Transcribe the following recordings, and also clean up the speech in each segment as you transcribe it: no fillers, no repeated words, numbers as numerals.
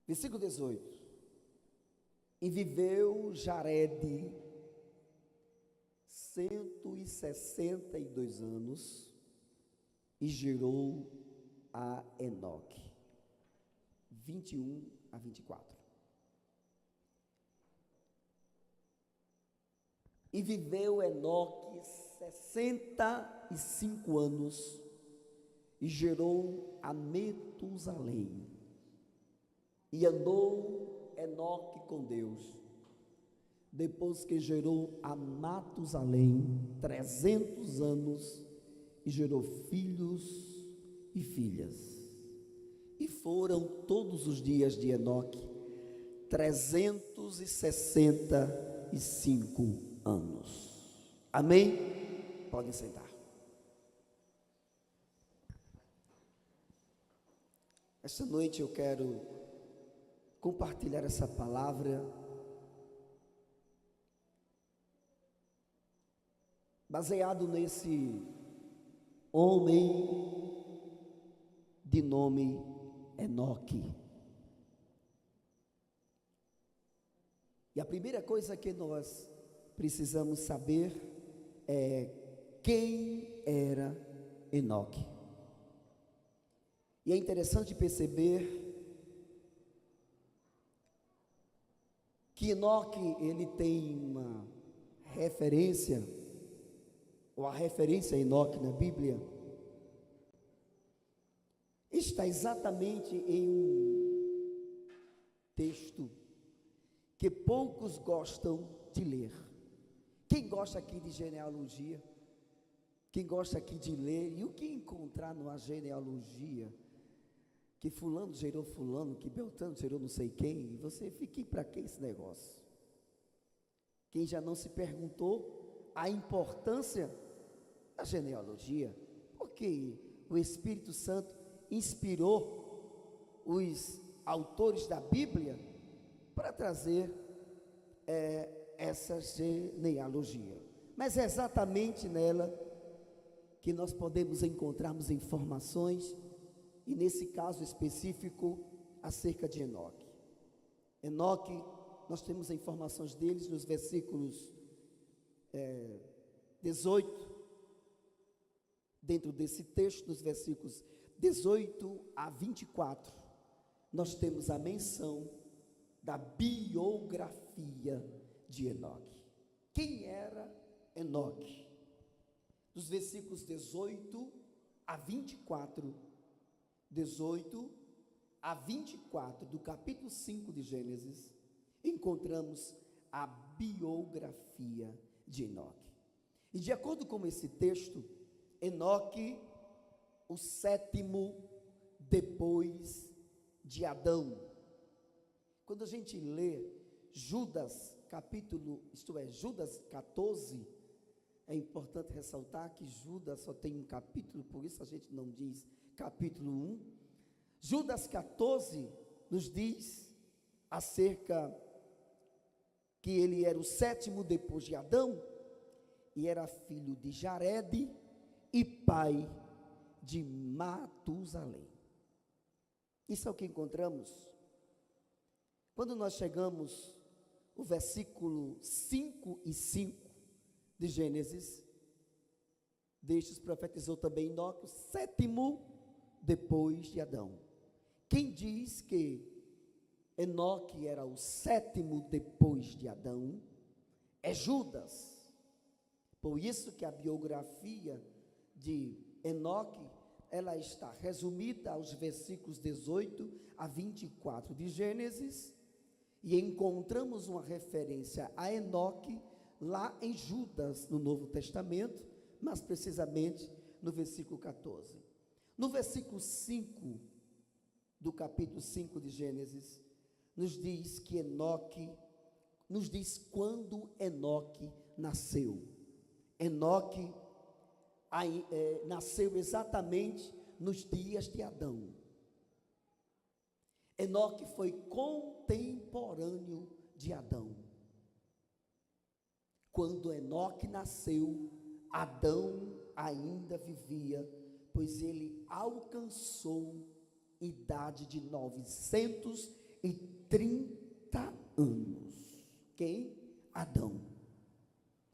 Versículo 18. E viveu Jarede 162 anos e gerou a Enoque. 21 a 24. E viveu Enoque 65 anos e gerou a Metusalém. E andou Enoque com Deus, depois que gerou a Matusalém 300 anos, e gerou filhos e filhas. E foram todos os dias de Enoque 365 anos. Amém? Podem sentar. Esta noite eu quero compartilhar essa palavra baseado nesse homem de nome Enoque. E a primeira coisa que nós precisamos saber é quem era Enoque. E é interessante perceber que Enoque, ele tem uma referência, ou a referência a Enoque na Bíblia, está exatamente em um texto que poucos gostam de ler. Quem gosta aqui de genealogia? Quem gosta aqui de ler? E o que encontrar numa genealogia? Que fulano gerou fulano, que Beltrano gerou não sei quem, e você fica, para que esse negócio? Quem já não se perguntou a importância da genealogia? Porque o Espírito Santo inspirou os autores da Bíblia para trazer essa genealogia. Mas é exatamente nela que nós podemos encontrarmos informações, e nesse caso específico, acerca de Enoque. Enoque, nós temos informações deles nos versículos 18, dentro desse texto, nos versículos 18 a 24, nós temos a menção da biografia de Enoque. Quem era Enoque? Dos versículos 18 a 24, 18 a 24 do capítulo 5 de Gênesis, encontramos a biografia de Enoque. E de acordo com esse texto, Enoque, o sétimo depois de Adão. Quando a gente lê Judas, Judas 14, é importante ressaltar que Judas só tem um capítulo, por isso a gente não diz capítulo 1. Judas 14 nos diz acerca que ele era o sétimo depois de Adão, e era filho de Jarede e pai de Matusalém. Isso é o que encontramos quando nós chegamos o versículo 5 e 5 de Gênesis. Destes profetizou também Enoque, o sétimo depois de Adão. Quem diz que Enoque era o sétimo depois de Adão é Judas. Por isso que a biografia de Enoque, ela está resumida aos versículos 18 a 24 de Gênesis, e encontramos uma referência a Enoque lá em Judas, no Novo Testamento, mas precisamente no versículo 14. No versículo 5 do capítulo 5 de Gênesis, nos diz que Enoque, nos diz quando Enoque nasceu. Enoque nasceu exatamente nos dias de Adão. Enoque foi contemporâneo de Adão. Quando Enoque nasceu, Adão ainda vivia, pois ele alcançou idade de 900 anos. Quem? Adão.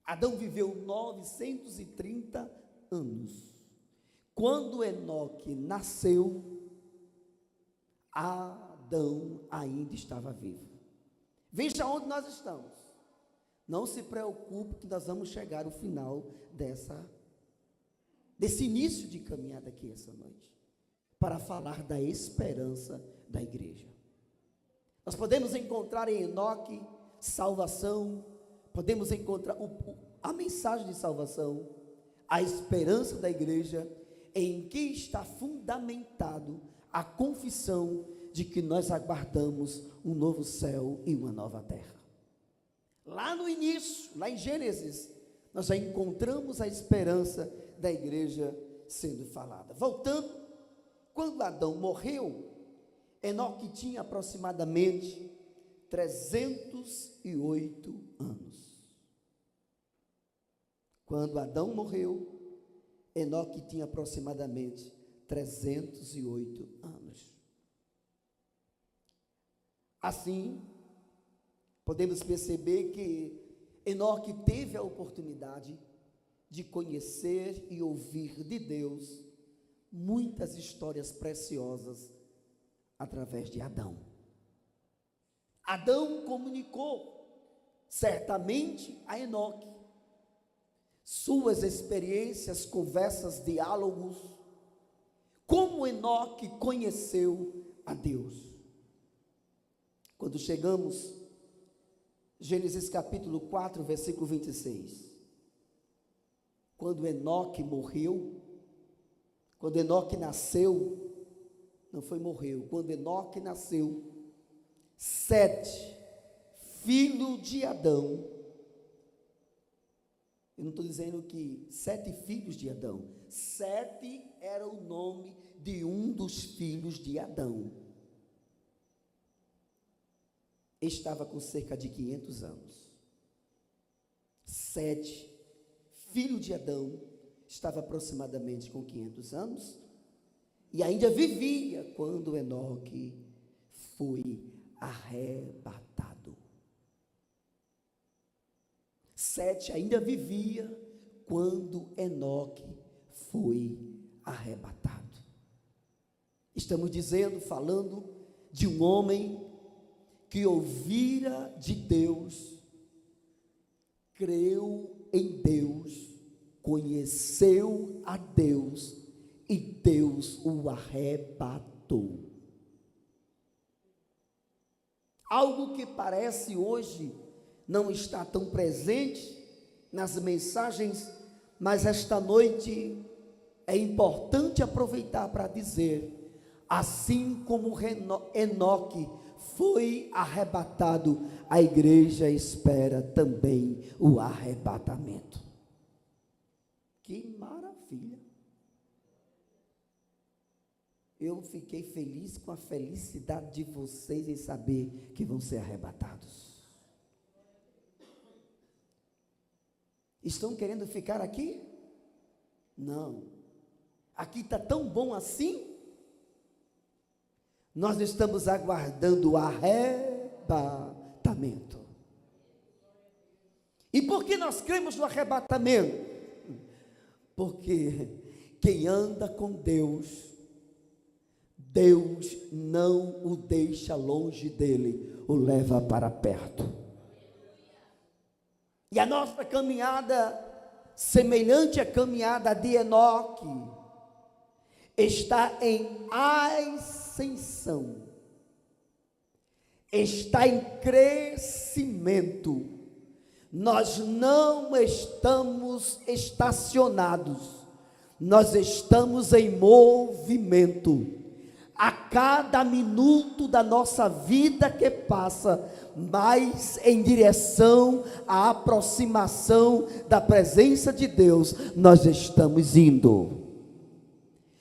Adão viveu 930 anos. Quando Enoque nasceu, Adão ainda estava vivo. Veja onde nós estamos. Não se preocupe que nós vamos chegar ao final desse início de caminhada aqui essa noite, para falar da esperança da igreja. Nós podemos encontrar em Enoque salvação, podemos encontrar a mensagem de salvação, a esperança da igreja, em que está fundamentado a confissão de que nós aguardamos um novo céu e uma nova terra. Lá no início, lá em Gênesis, nós já encontramos a esperança da igreja sendo falada. Voltando, quando Adão morreu, Enoque tinha aproximadamente 308 anos. Quando Adão morreu, Enoque tinha aproximadamente 308 anos. Assim, podemos perceber que Enoque teve a oportunidade de conhecer e ouvir de Deus muitas histórias preciosas através de Adão. Adão comunicou certamente a Enoque suas experiências, conversas, diálogos, como Enoque conheceu a Deus. Quando chegamos, Gênesis capítulo 4, versículo 26, quando Enoque morreu, quando Enoque nasceu, não foi morreu, quando Enoque nasceu, Sete, filho de Adão, eu não estou dizendo que 7 filhos de Adão, Sete era o nome de um dos filhos de Adão, estava com cerca de 500 anos, Sete, filho de Adão, estava aproximadamente com 500 anos, e ainda vivia quando Enoque foi arrebatado. Sete ainda vivia quando Enoque foi arrebatado. Estamos falando de um homem que ouvira de Deus, creu em Deus, conheceu a Deus e Deus o arrebatou. Algo que parece hoje não está tão presente nas mensagens, mas esta noite é importante aproveitar para dizer, assim como Enoque foi arrebatado, a igreja espera também o arrebatamento. Que maravilha! Eu fiquei feliz com a felicidade de vocês em saber que vão ser arrebatados. Estão querendo ficar aqui? Não. Aqui está tão bom assim? Nós estamos aguardando o arrebatamento. E por que nós cremos no arrebatamento? Porque quem anda com Deus, Deus não o deixa longe dele, o leva para perto. E a nossa caminhada, semelhante à caminhada de Enoque, está em ascensão, está em crescimento. Nós não estamos estacionados, nós estamos em movimento. A cada minuto da nossa vida que passa, mais em direção à aproximação da presença de Deus, nós estamos indo.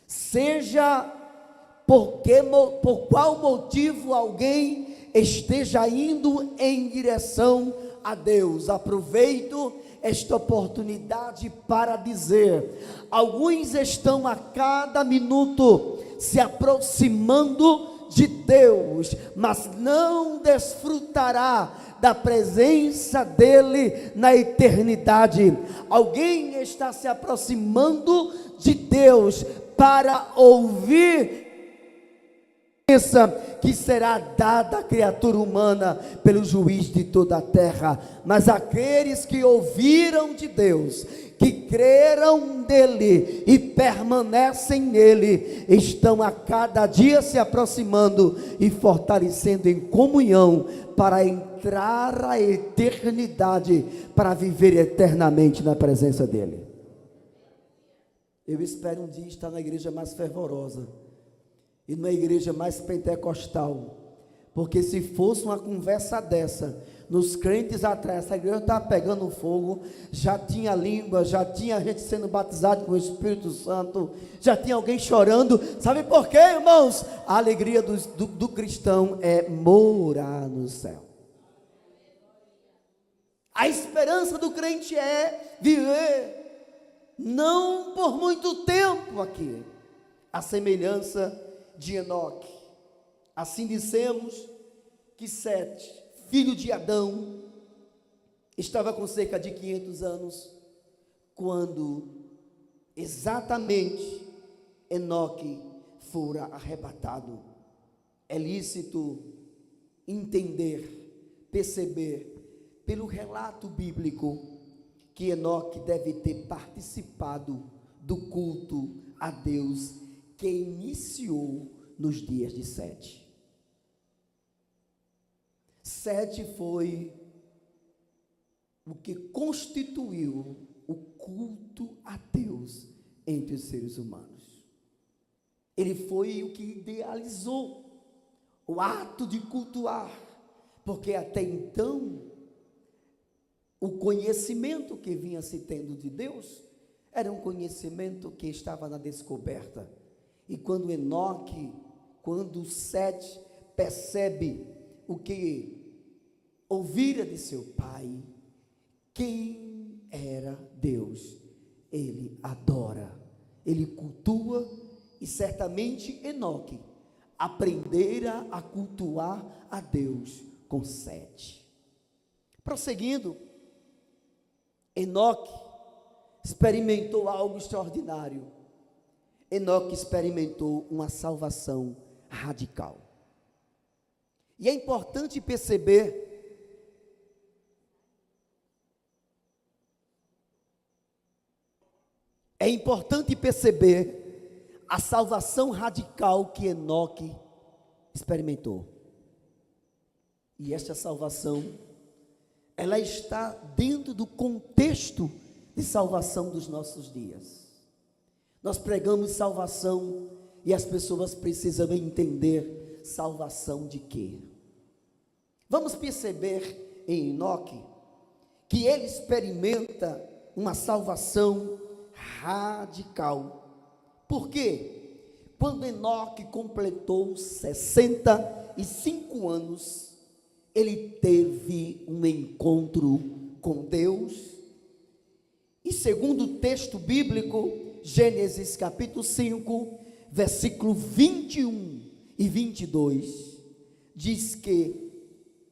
Seja por qual motivo alguém esteja indo em direção a Deus, aproveito esta oportunidade para dizer, alguns estão a cada minuto se aproximando de Deus, mas não desfrutará da presença dele na eternidade. Alguém está se aproximando de Deus para ouvir que será dada à criatura humana pelo juiz de toda a terra. Mas aqueles que ouviram de Deus, que creram nele e permanecem nele, estão a cada dia se aproximando e fortalecendo em comunhão para entrar à eternidade, para viver eternamente na presença dele. Eu espero um dia estar na igreja mais fervorosa e na igreja mais pentecostal, porque se fosse uma conversa dessa, nos crentes atrás, essa igreja estava pegando fogo, já tinha língua, já tinha gente sendo batizada com o Espírito Santo, já tinha alguém chorando. Sabe por quê, irmãos? A alegria do cristão é morar no céu. A esperança do crente é viver, não por muito tempo aqui, a semelhança de Enoque. Assim dissemos que Sete, filho de Adão, estava com cerca de 500 anos, quando exatamente Enoque fora arrebatado. É lícito entender, perceber, pelo relato bíblico, que Enoque deve ter participado do culto a Deus que iniciou nos dias de Sete. Sete foi o que constituiu o culto a Deus entre os seres humanos. Ele foi o que idealizou o ato de cultuar, porque até então o conhecimento que vinha se tendo de Deus era um conhecimento que estava na descoberta. E quando Enoque, quando Sete percebe o que ouvira de seu pai, quem era Deus, ele adora, ele cultua, e certamente Enoque aprendera a cultuar a Deus com Sete. Prosseguindo, Enoque experimentou algo extraordinário. Enoque experimentou uma salvação radical. E é importante perceber a salvação radical que Enoque experimentou. E esta salvação, ela está dentro do contexto de salvação dos nossos dias. Nós pregamos salvação e as pessoas precisam entender salvação de quê? Vamos perceber em Enoque que ele experimenta uma salvação radical. Por quê? Quando Enoque completou 65 anos, ele teve um encontro com Deus. E segundo o texto bíblico, Gênesis capítulo 5, versículo 21 e 22, diz que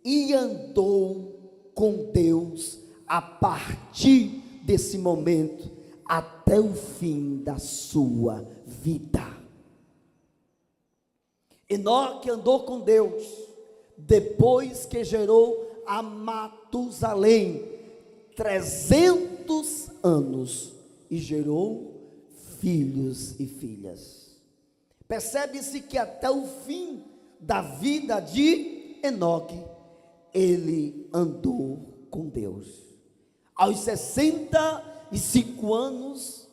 e andou com Deus a partir desse momento até o fim da sua vida. Enoque andou com Deus depois que gerou a Matusalém 300 anos e gerou filhos e filhas. Percebe-se que até o fim da vida de Enoque, ele andou com Deus. Aos 65 anos,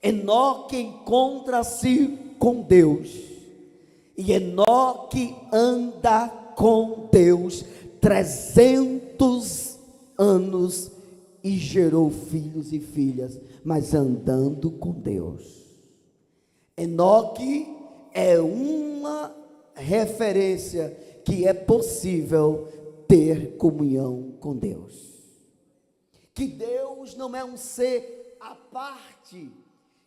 Enoque encontra-se com Deus. E Enoque anda com Deus 300 anos e gerou filhos e filhas, mas andando com Deus. Enoque é uma referência que é possível ter comunhão com Deus. Que Deus não é um ser à parte,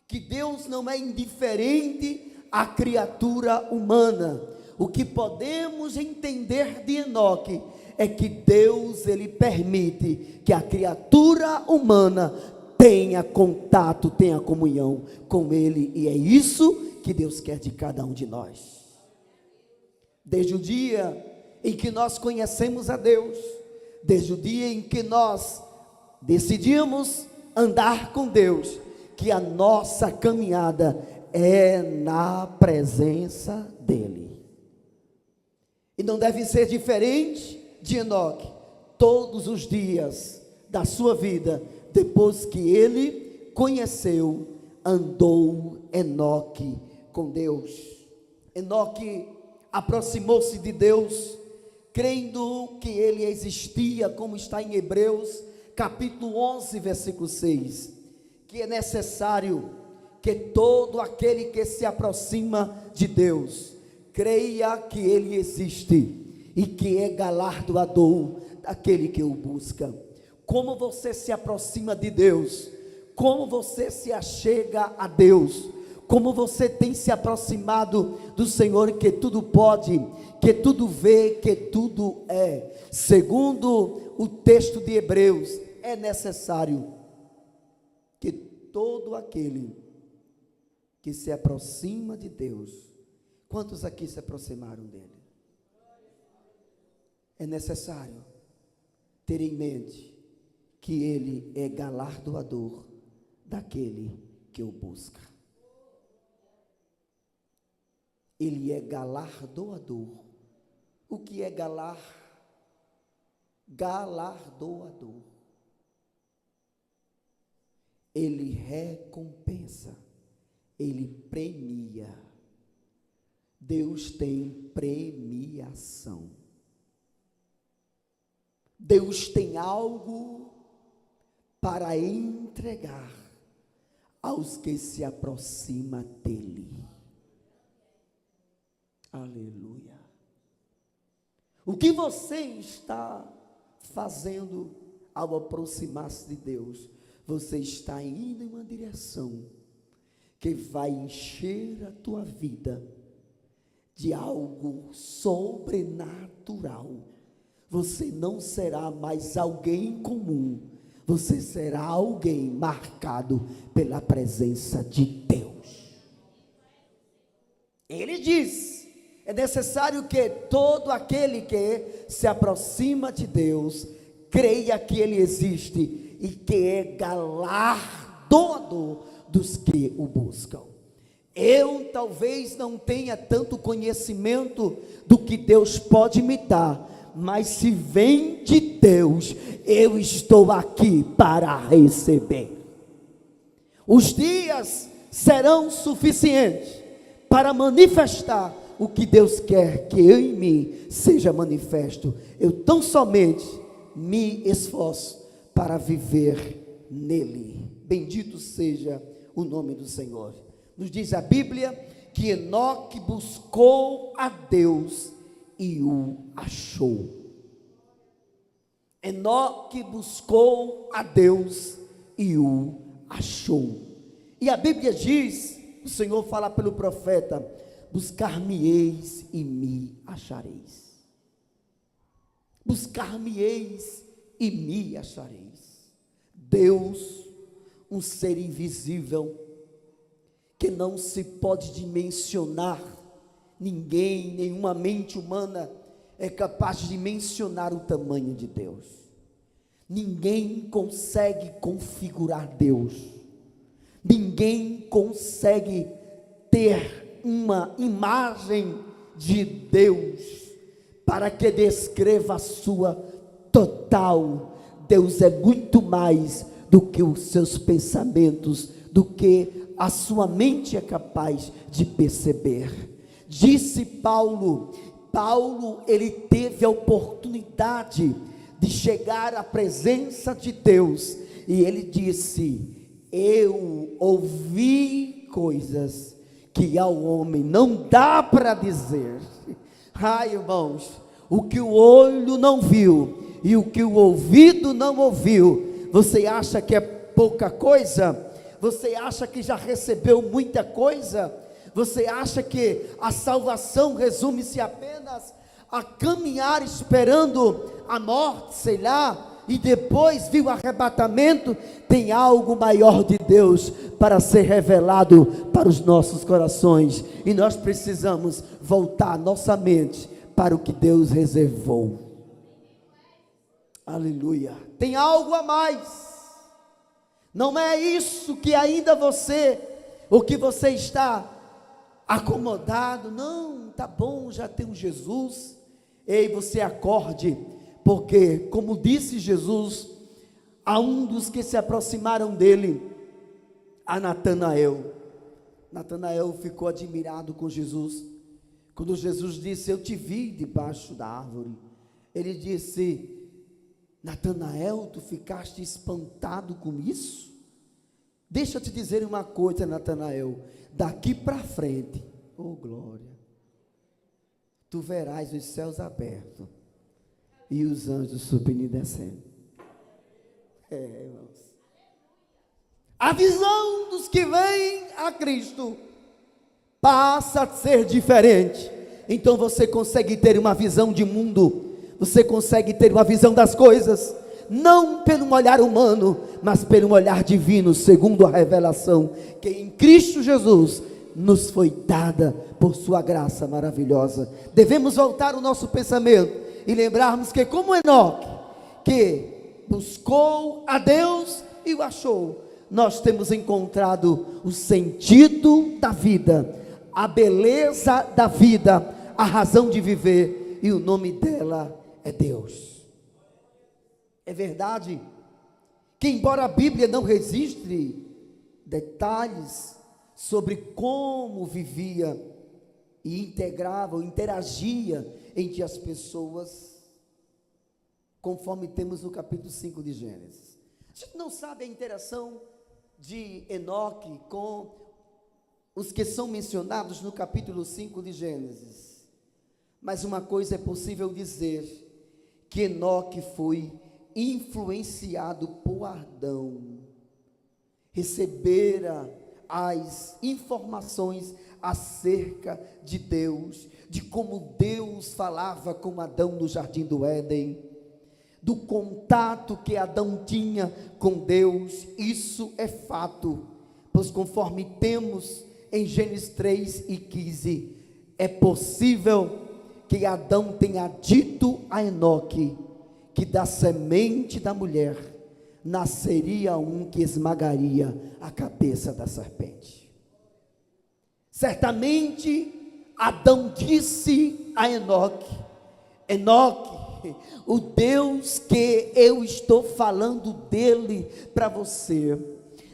que Deus não é indiferente à criatura humana. o que podemos entender de Enoque é que Deus, ele permite que a criatura humana tenha contato, tenha comunhão com ele, e é isso que Deus quer de cada um de nós. Desde o dia em que nós conhecemos a Deus, desde o dia em que nós decidimos andar com Deus, que a nossa caminhada é na presença dele. E não deve ser diferente de Enoque. Todos os dias da sua vida, depois que ele conheceu, andou Enoque com Deus. Enoque aproximou-se de Deus, crendo que ele existia, como está em Hebreus, capítulo 11, versículo 6, que é necessário que todo aquele que se aproxima de Deus, creia que ele existe, e que é galardoador daquele que o busca. Como você se aproxima de Deus, como você se achega a Deus, como você tem se aproximado do Senhor, que tudo pode, que tudo vê, que tudo é. Segundo o texto de Hebreus, é necessário que todo aquele que se aproxima de Deus, quantos aqui se aproximaram dele? É necessário ter em mente que ele é galardoador daquele que o busca. Ele é galardoador. O que é galardoador? Ele recompensa, ele premia. Deus tem premiação. Deus tem algo para entregar aos que se aproximam dele. Aleluia. O que você está fazendo ao aproximar-se de Deus? Você está indo em uma direção que vai encher a tua vida de algo sobrenatural. Você não será mais alguém comum, você será alguém marcado pela presença de Deus. Ele diz: é necessário que todo aquele que se aproxima de Deus, creia que ele existe e que é galardoador dos que o buscam. Eu talvez não tenha tanto conhecimento do que Deus pode me dar, mas se vem de Deus, eu estou aqui para receber. Os dias serão suficientes para manifestar o que Deus quer que eu em mim seja manifesto. Eu tão somente me esforço para viver nele. Bendito seja o nome do Senhor. Nos diz a Bíblia que Enoque buscou a Deus e o achou. Enoque buscou a Deus e o achou. E a Bíblia diz, o Senhor fala pelo profeta: buscar-me-eis e me achareis. Buscar-me-eis e me achareis. Deus, um ser invisível, que não se pode dimensionar. Ninguém, nenhuma mente humana é capaz de mencionar o tamanho de Deus. Ninguém consegue configurar Deus. Ninguém consegue ter uma imagem de Deus para que descreva a sua total. Deus é muito mais do que os seus pensamentos, do que a sua mente é capaz de perceber. Disse Paulo, ele teve a oportunidade de chegar à presença de Deus, e ele disse: eu ouvi coisas que ao homem não dá para dizer. Ai, irmãos, o que o olho não viu e o que o ouvido não ouviu, você acha que é pouca coisa? Você acha que já recebeu muita coisa? Você acha que a salvação resume-se apenas a caminhar esperando a morte, sei lá, e depois vir o arrebatamento? Tem algo maior de Deus para ser revelado para os nossos corações, e nós precisamos voltar nossa mente para o que Deus reservou. Aleluia. Tem algo a mais. Não é isso que ainda o que você está acomodado. Não, tá bom, já tem um Jesus. Ei, você acorde, porque, como disse Jesus a um dos que se aproximaram dele, a Natanael. Natanael ficou admirado com Jesus. Quando Jesus disse: eu te vi debaixo da árvore, ele disse: Natanael, tu ficaste espantado com isso? Deixa eu te dizer uma coisa, Natanael, daqui para frente, oh glória, tu verás os céus abertos e os anjos subindo e descendo. Irmãos, a visão dos que vêm a Cristo passa a ser diferente. Então você consegue ter uma visão de mundo, você consegue ter uma visão das coisas, não pelo olhar humano, mas pelo olhar divino, segundo a revelação que em Cristo Jesus nos foi dada por sua graça maravilhosa. Devemos voltar o nosso pensamento e lembrarmos que, como Enoque, que buscou a Deus e o achou, nós temos encontrado o sentido da vida, a beleza da vida, a razão de viver, e o nome dela é Deus. É verdade que, embora a Bíblia não registre detalhes sobre como vivia e integrava ou interagia entre as pessoas, conforme temos no capítulo 5 de Gênesis, a gente não sabe a interação de Enoque com os que são mencionados no capítulo 5 de Gênesis, mas uma coisa é possível dizer, que Enoque foi influenciado por Adão, recebera as informações acerca de Deus, de como Deus falava com Adão no jardim do Éden, do contato que Adão tinha com Deus. Isso é fato, pois conforme temos em Gênesis 3:15, é possível que Adão tenha dito a Enoque que da semente da mulher nasceria um que esmagaria a cabeça da serpente. Certamente Adão disse a Enoque: Enoque, o Deus que eu estou falando dele para você,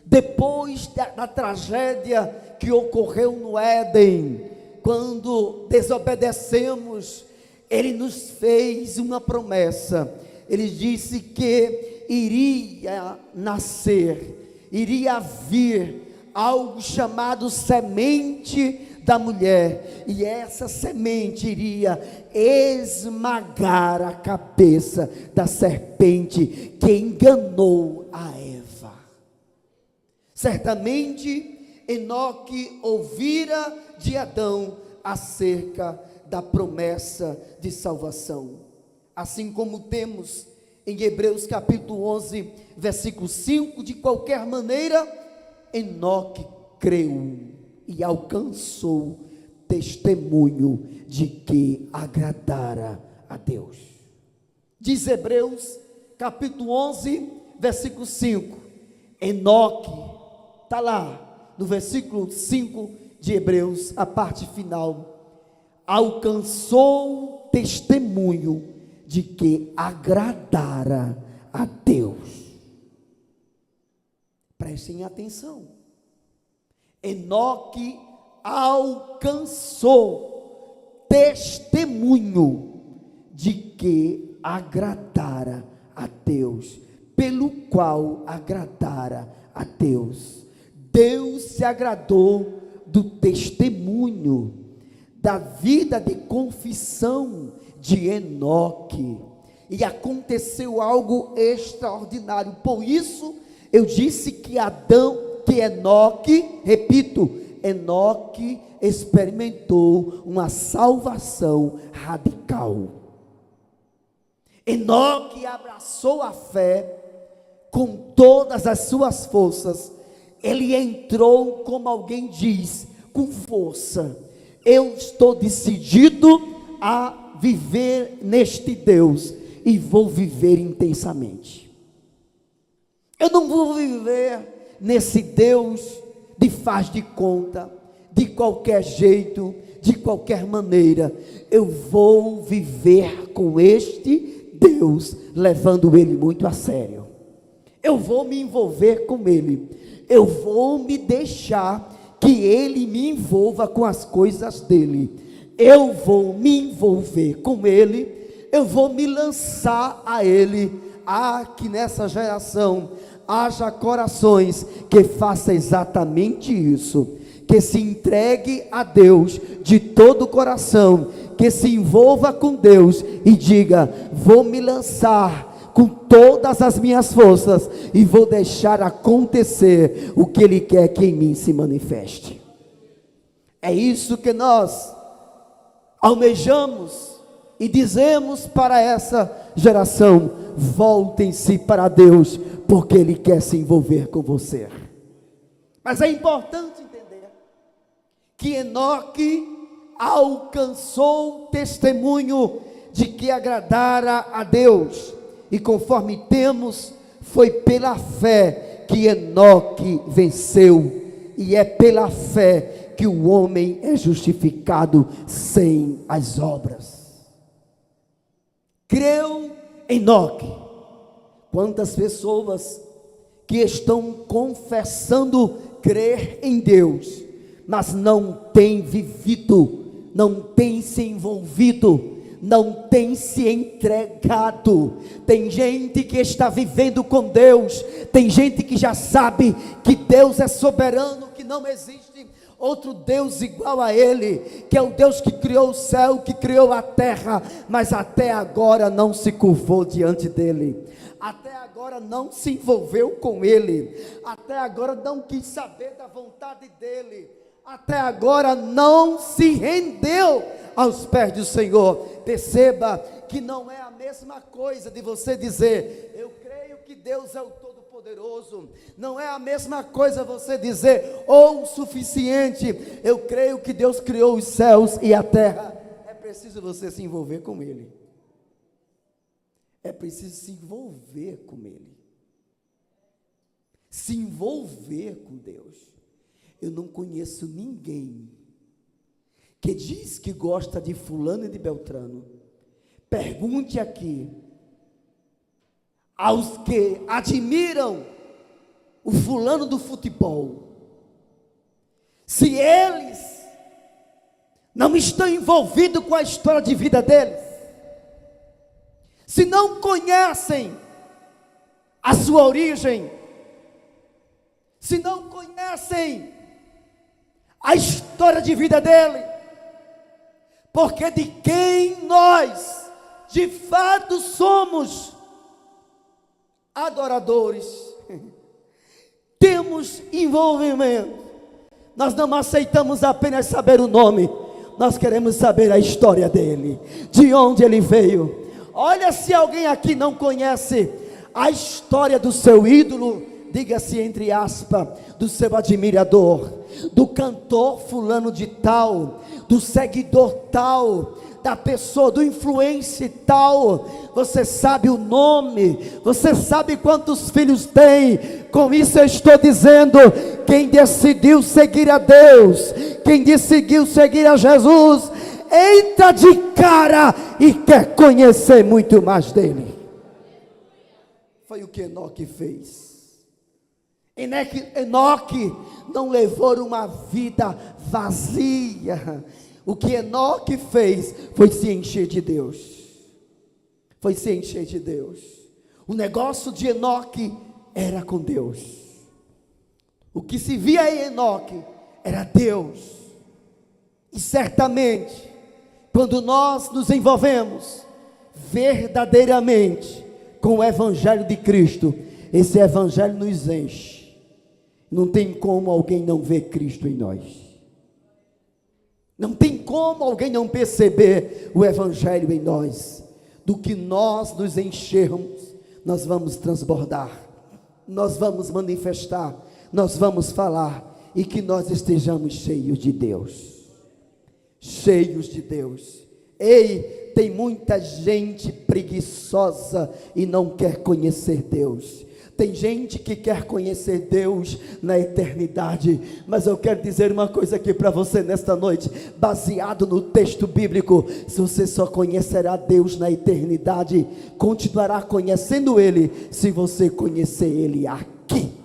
depois da tragédia que ocorreu no Éden, quando desobedecemos, ele nos fez uma promessa. Ele disse que iria nascer, iria vir algo chamado semente da mulher, e essa semente iria esmagar a cabeça da serpente que enganou a Eva. Certamente Enoque ouvira de Adão acerca da promessa de salvação, assim como temos em Hebreus capítulo 11, versículo 5, de qualquer maneira, Enoque creu e alcançou testemunho de que agradara a Deus. Diz Hebreus capítulo 11, versículo 5, Enoque, está lá no versículo 5 de Hebreus, a parte final, alcançou testemunho de que agradara a Deus. Prestem atenção, Enoque alcançou testemunho de que agradara a Deus, pelo qual agradara a Deus. Deus se agradou do testemunho, da vida de confissão de Enoque, e aconteceu algo extraordinário. Por isso eu disse que Enoque, repito, Enoque experimentou uma salvação radical. Enoque abraçou a fé com todas as suas forças. Ele entrou, como alguém diz, com força. Eu estou decidido a viver neste Deus e vou viver intensamente. Eu não vou viver nesse Deus de faz de conta, de qualquer jeito, de qualquer maneira. Eu vou viver com este Deus, levando Ele muito a sério. Eu vou me envolver com Ele. Eu vou me deixar que Ele me envolva com as coisas dEle. Eu vou me envolver com Ele. Eu vou me lançar a Ele. Que nessa geração haja corações que façam exatamente isso, que se entregue a Deus de todo o coração, que se envolva com Deus e diga: vou me lançar com todas as minhas forças e vou deixar acontecer o que Ele quer que em mim se manifeste. É isso que nós almejamos e dizemos para essa geração: voltem-se para Deus, porque Ele quer se envolver com você. Mas é importante entender que Enoque alcançou testemunho de que agradara a Deus, e conforme temos, foi pela fé que Enoque venceu, e é pela fé que o homem é justificado sem as obras. Creu Enoque. Quantas pessoas que estão confessando crer em Deus, mas não têm vivido, não têm se envolvido, não têm se entregado. Tem gente que está vivendo com Deus, tem gente que já sabe que Deus é soberano, que não existe outro Deus igual a Ele, que é o Deus que criou o céu, que criou a terra, mas até agora não se curvou diante dEle, até agora não se envolveu com Ele, até agora não quis saber da vontade dEle, até agora não se rendeu aos pés do Senhor. Perceba que não é a mesma coisa de você dizer: eu creio que Deus é o Todo-Poderoso. Não é a mesma coisa você dizer: o suficiente, eu creio que Deus criou os céus e a terra. É preciso você se envolver com Ele. É preciso se envolver com Ele. Se envolver com Deus. Eu não conheço ninguém que diz que gosta de fulano e de Beltrano. Pergunte aqui aos que admiram o fulano do futebol, se eles não estão envolvidos com a história de vida deles, se não conhecem a sua origem, se não conhecem a história de vida dele, porque de quem nós de fato somos adoradores, temos envolvimento. Nós não aceitamos apenas saber o nome, nós queremos saber a história dele, de onde ele veio. Olha, se alguém aqui não conhece a história do seu ídolo, diga-se entre aspas, do seu admirador, do cantor fulano de tal, do seguidor tal, da pessoa, do influencer tal, você sabe o nome, você sabe quantos filhos tem. Com isso eu estou dizendo: quem decidiu seguir a Deus, quem decidiu seguir a Jesus, entra de cara e quer conhecer muito mais dele. Foi o que Enoque fez. Enoque não levou uma vida vazia. O que Enoque fez foi se encher de Deus. Foi se encher de Deus. O negócio de Enoque era com Deus. O que se via em Enoque era Deus. E certamente, quando nós nos envolvemos verdadeiramente com o Evangelho de Cristo, esse Evangelho nos enche. Não tem como alguém não ver Cristo em nós. Não tem como alguém não perceber o Evangelho em nós. Do que nós nos enchermos, nós vamos transbordar, nós vamos manifestar, nós vamos falar, e que nós estejamos cheios de Deus. Cheios de Deus. Ei, tem muita gente preguiçosa e não quer conhecer Deus. Tem gente que quer conhecer Deus na eternidade, mas eu quero dizer uma coisa aqui para você nesta noite, baseado no texto bíblico: se você só conhecerá Deus na eternidade, continuará conhecendo Ele, se você conhecer Ele aqui.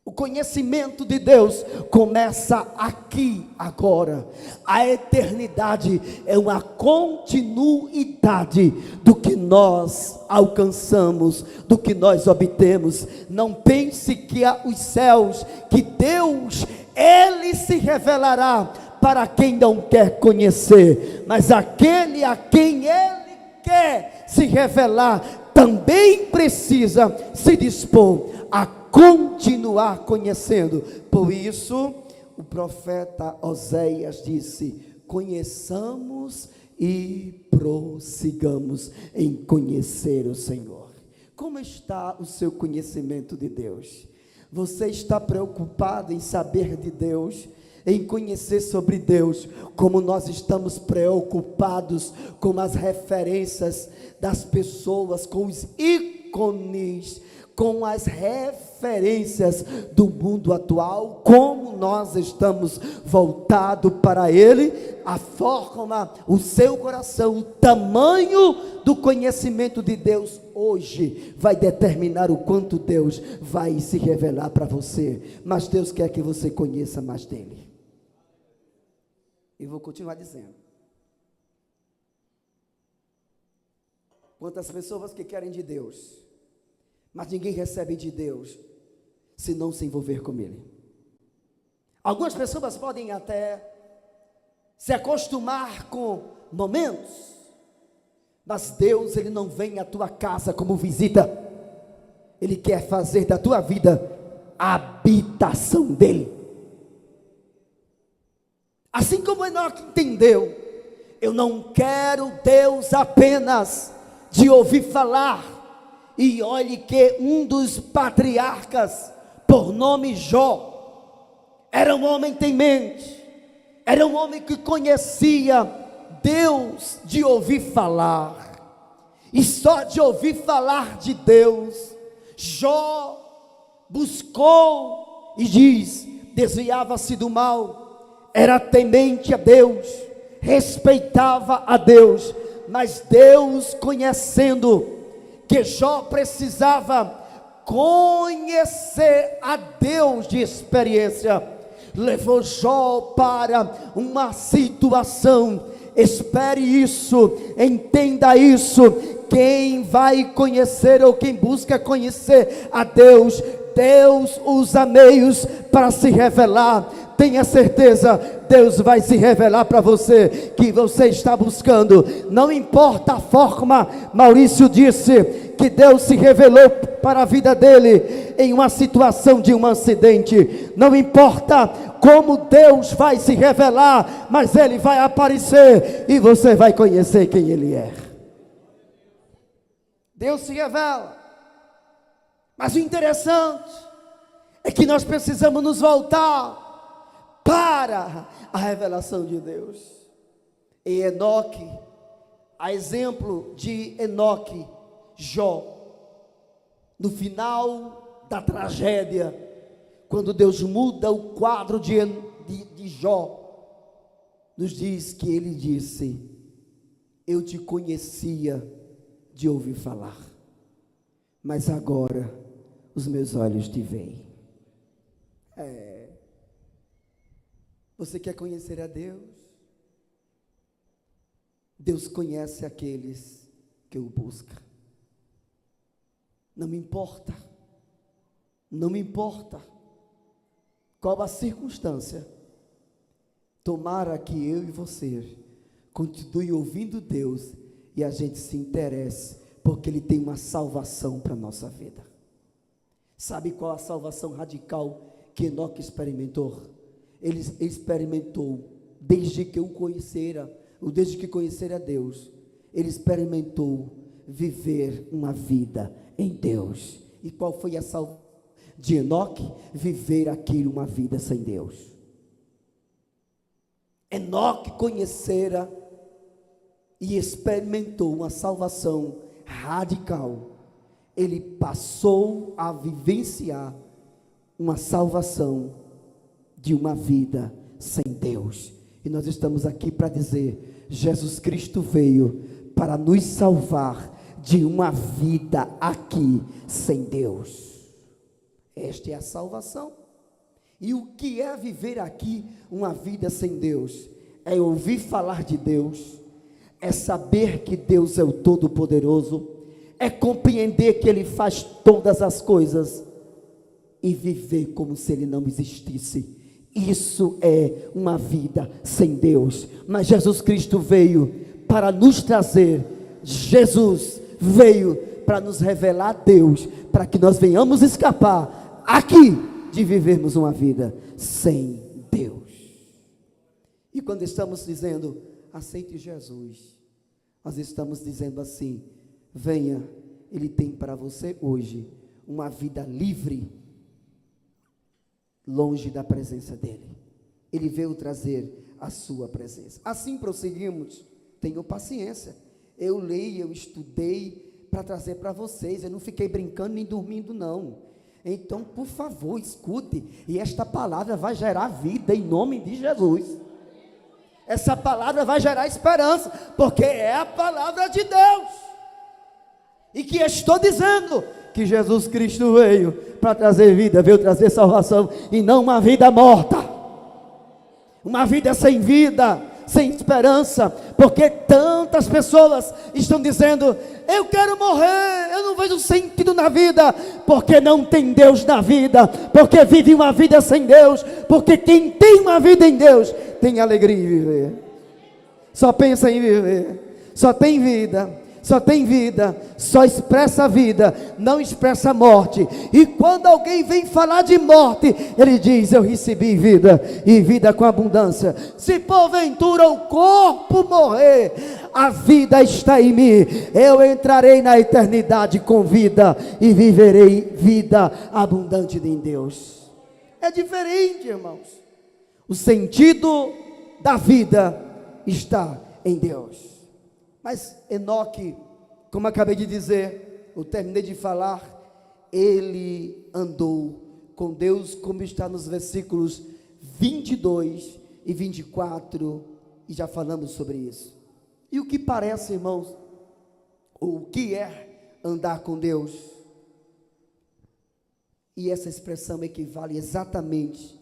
O conhecimento de Deus começa aqui, agora. A eternidade é uma continuidade do que nós alcançamos, do que nós obtemos. Não pense que os céus, que Deus, Ele se revelará para quem não quer conhecer, mas aquele a quem Ele quer se revelar, também precisa se dispor a continuar conhecendo. Por isso, o profeta Oséias disse: conheçamos e prossigamos em conhecer o Senhor. Como está o seu conhecimento de Deus? Você está preocupado em saber de Deus, em conhecer sobre Deus, como nós estamos preocupados com as referências das pessoas, com os ícones, com as referências do mundo atual? Como nós estamos voltados para Ele? A forma, o seu coração, o tamanho do conhecimento de Deus hoje vai determinar o quanto Deus vai se revelar para você. Mas Deus quer que você conheça mais dele. E vou continuar dizendo: quantas pessoas que querem de Deus, mas ninguém recebe de Deus se não se envolver com Ele. Algumas pessoas podem até se acostumar com momentos, mas Deus, Ele não vem à tua casa como visita. Ele quer fazer da tua vida a habitação dEle. Assim como Enoque entendeu: eu não quero Deus apenas de ouvir falar. E olhe que um dos patriarcas, por nome Jó, era um homem temente, era um homem que conhecia Deus de ouvir falar, e só de ouvir falar de Deus, Jó buscou, e diz, desviava-se do mal, era temente a Deus, respeitava a Deus, mas Deus, conhecendo que Jó precisava conhecer a Deus de experiência, levou Jó para uma situação. Espere isso, entenda isso: quem vai conhecer, ou quem busca conhecer a Deus, Deus usa meios para se revelar. Tenha certeza, Deus vai se revelar para você, que você está buscando. Não importa a forma. Maurício disse que Deus se revelou para a vida dele em uma situação de um acidente. Não importa como Deus vai se revelar, mas Ele vai aparecer e você vai conhecer quem Ele é. Deus se revela, mas o interessante é que nós precisamos nos voltar para a revelação de Deus. Em Enoque, a exemplo de Enoque, Jó, no final da tragédia, quando Deus muda o quadro de Jó, nos diz que ele disse: eu te conhecia de ouvir falar, mas agora os meus olhos te veem. Você quer conhecer a Deus? Deus conhece aqueles que o buscam. Não me importa qual a circunstância, tomara que eu e você continue ouvindo Deus e a gente se interesse, porque Ele tem uma salvação para a nossa vida. Sabe qual a salvação radical que Enoque experimentou? ele experimentou, desde que conhecera Deus, ele experimentou viver uma vida em Deus. E qual foi a salvação de Enoque? Viver aqui uma vida sem Deus. Enoque conhecera e experimentou uma salvação radical. Ele passou a vivenciar uma salvação de uma vida sem Deus. E nós estamos aqui para dizer: Jesus Cristo veio para nos salvar de uma vida aqui sem Deus. Esta é a salvação. E o que é viver aqui uma vida sem Deus? É ouvir falar de Deus, é saber que Deus é o Todo-Poderoso, é compreender que Ele faz todas as coisas e viver como se Ele não existisse. Isso é uma vida sem Deus. Mas Jesus Cristo veio para nos trazer, Jesus veio para nos revelar Deus, para que nós venhamos escapar aqui de vivermos uma vida sem Deus. E quando estamos dizendo aceite Jesus, nós estamos dizendo assim: venha, Ele tem para você hoje uma vida livre, longe da presença dEle. Ele veio trazer a sua presença. Assim prosseguimos. Tenham paciência. Eu leio, eu estudei para trazer para vocês. Eu não fiquei brincando nem dormindo não. Então, por favor, escute. E esta palavra vai gerar vida em nome de Jesus. Essa palavra vai gerar esperança, porque é a palavra de Deus. E que estou dizendo que Jesus Cristo veio para trazer vida, veio trazer salvação, e não uma vida morta, uma vida sem vida, sem esperança, porque tantas pessoas estão dizendo: eu quero morrer, eu não vejo sentido na vida, porque não tem Deus na vida, porque vive uma vida sem Deus, porque quem tem uma vida em Deus, tem alegria em viver, só pensa em viver, só tem vida, só expressa a vida, não expressa a morte. E quando alguém vem falar de morte, ele diz: eu recebi vida, e vida com abundância. Se porventura o corpo morrer, a vida está em mim, eu entrarei na eternidade com vida, e viverei vida abundante em Deus. É diferente, irmãos. O sentido da vida está em Deus. Mas Enoque, como acabei de dizer, eu terminei de falar, ele andou com Deus, como está nos versículos 22 e 24, e já falamos sobre isso. E o que parece, irmãos, ou o que é andar com Deus? E essa expressão equivale exatamente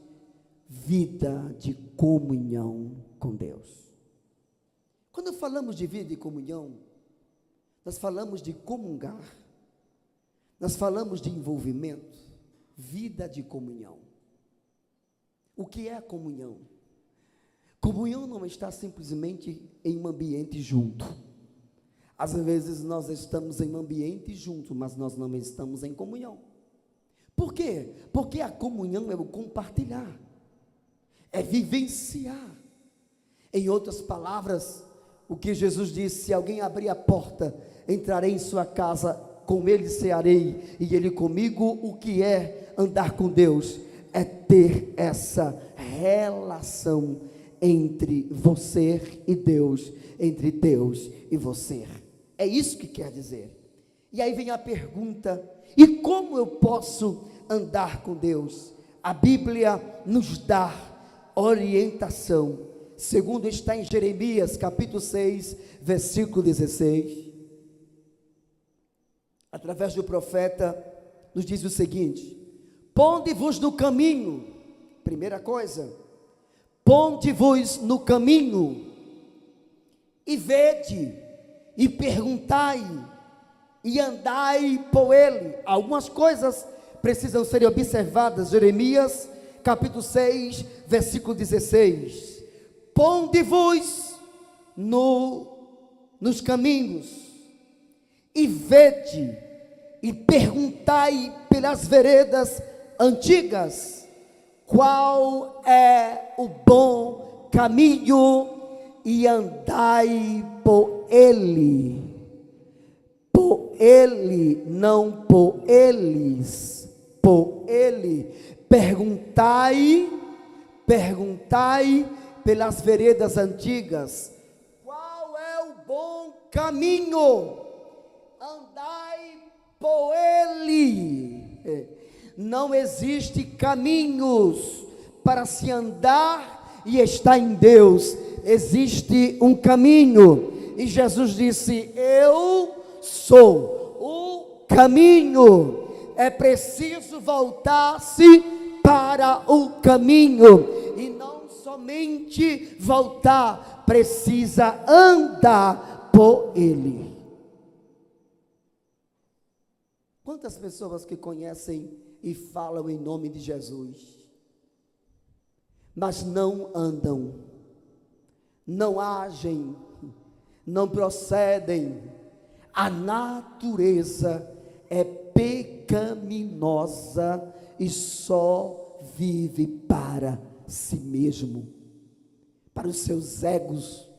vida de comunhão com Deus. Quando falamos de vida de comunhão, nós falamos de comungar, nós falamos de envolvimento, vida de comunhão. O que é a comunhão? Comunhão não está simplesmente em um ambiente junto. Às vezes nós estamos em um ambiente junto, mas nós não estamos em comunhão. Por quê? Porque a comunhão é o compartilhar, é vivenciar. Em outras palavras, o que Jesus disse: se alguém abrir a porta, entrarei em sua casa, com ele cearei, e ele comigo. O que é andar com Deus? É ter essa relação entre você e Deus, entre Deus e você. É isso que quer dizer. E aí vem a pergunta: e como eu posso andar com Deus? A Bíblia nos dá orientação. Segundo está em Jeremias capítulo 6, versículo 16, através do profeta, nos diz o seguinte: ponde-vos no caminho. Primeira coisa, ponde-vos no caminho, e vede, e perguntai, e andai por ele. Algumas coisas precisam ser observadas. Jeremias capítulo 6, versículo 16. Ponde-vos nos caminhos, e vede, e perguntai pelas veredas antigas, qual é o bom caminho e andai por ele. Por ele, não por eles, por ele. Perguntai pelas veredas antigas, qual é o bom caminho? Andai por ele. Não existe caminhos para se andar e estar em Deus. Existe um caminho, e Jesus disse: eu sou o caminho. É preciso voltar-se para o caminho, e não somente voltar, precisa andar por ele. Quantas pessoas que conhecem e falam em nome de Jesus, mas não andam, não agem, não procedem. A natureza é pecaminosa e só vive para si mesmo, para os seus egos,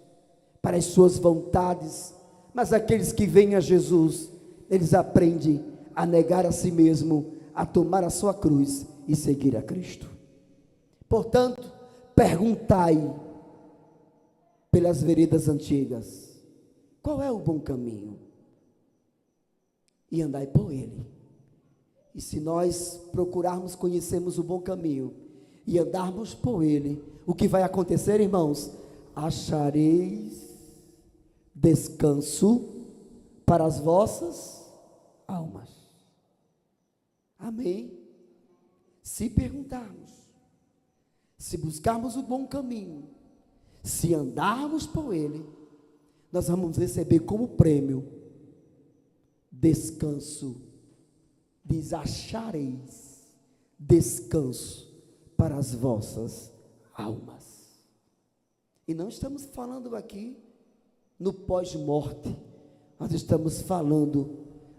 para as suas vontades. Mas aqueles que vêm a Jesus, eles aprendem a negar a si mesmo, a tomar a sua cruz e seguir a Cristo. Portanto, perguntai pelas veredas antigas, qual é o bom caminho? E andai por ele. E se nós procurarmos, conhecermos o bom caminho e andarmos por ele, o que vai acontecer, irmãos? Achareis descanso para as vossas almas. Amém? Se perguntarmos, se buscarmos o bom caminho, se andarmos por ele, nós vamos receber como prêmio descanso. Diz: achareis descanso para as vossas almas. E não estamos falando aqui no pós-morte, nós estamos falando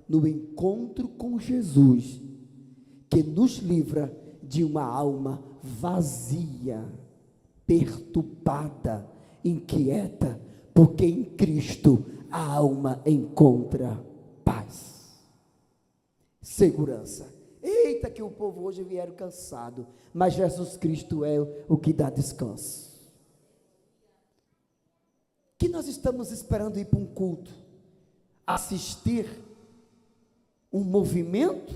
no encontro com Jesus, que nos livra de uma alma vazia, perturbada, inquieta, porque em Cristo a alma encontra paz, segurança. Eita, que o povo hoje vieram cansado, mas Jesus Cristo é o que dá descanso. Que nós estamos esperando ir para um culto, assistir um movimento,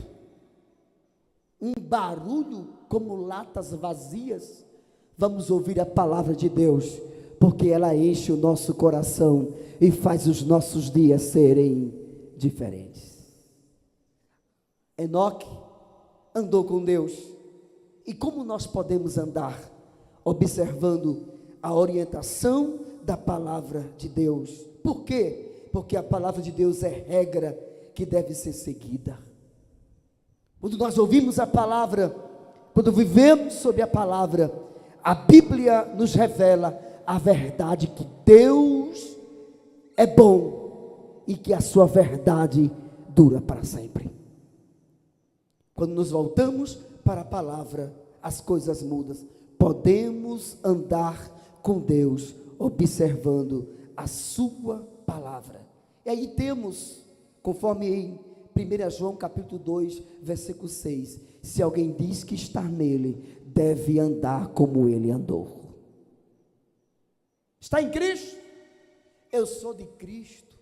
um barulho como latas vazias? Vamos ouvir a palavra de Deus, porque ela enche o nosso coração e faz os nossos dias serem diferentes. Enoque andou com Deus. E como nós podemos andar? Observando a orientação da palavra de Deus. Por quê? Porque a palavra de Deus é regra que deve ser seguida. Quando nós ouvimos a palavra, quando vivemos sob a palavra, a Bíblia nos revela a verdade que Deus é bom e que a sua verdade dura para sempre. Quando nos voltamos para a palavra, as coisas mudam. Podemos andar com Deus, observando a sua palavra. E aí temos, conforme em 1 João capítulo 2, versículo 6, se alguém diz que está nele, deve andar como ele andou. Está em Cristo? Eu sou de Cristo.